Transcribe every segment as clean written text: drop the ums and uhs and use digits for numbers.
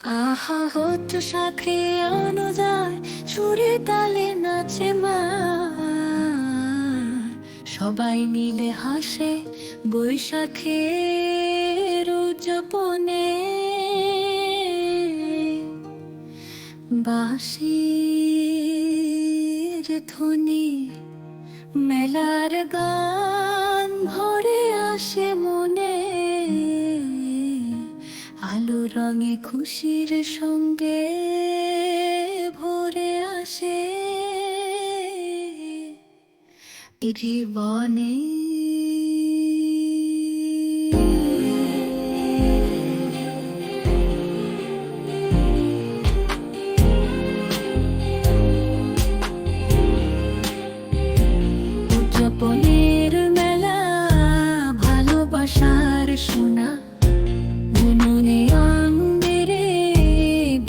আহা হত সাথে আনো যায়, সুরে তালে নাচে মা, সবাই মিলে হাসে বৈশাখের উদযাপনে। বাঁশির ধ্বনি, মেলার গান ভরে আসে মনে, আলো রঙে খুশির সঙ্গে ভরে আসে জীবনে। উদযাপনের মেলা, ভালোবাসার সোনা, মনে আনন্দে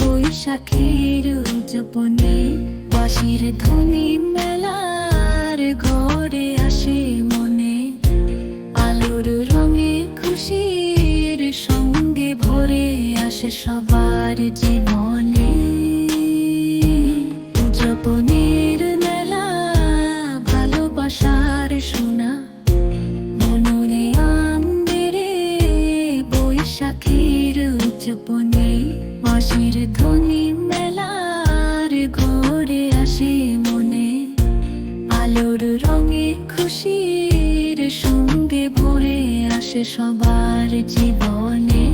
বৈশাখের উদযাপনে। বাঁশির ধ্বনি মেলার ঘরে আসে মনে, আলোর রঙে খুশির সঙ্গে ভরে আসে সবার জীবনে। উদযাপনের মেলা, ভালোবাসার সোনা, মনে আনন্দে বৈশাখের উদযাপনে। বাঁশির ধ্বনি মেলার ঘরে আসে মনে, আলোর রঙে খুশির সঙ্গে ভরে আসে সবার জীবনে।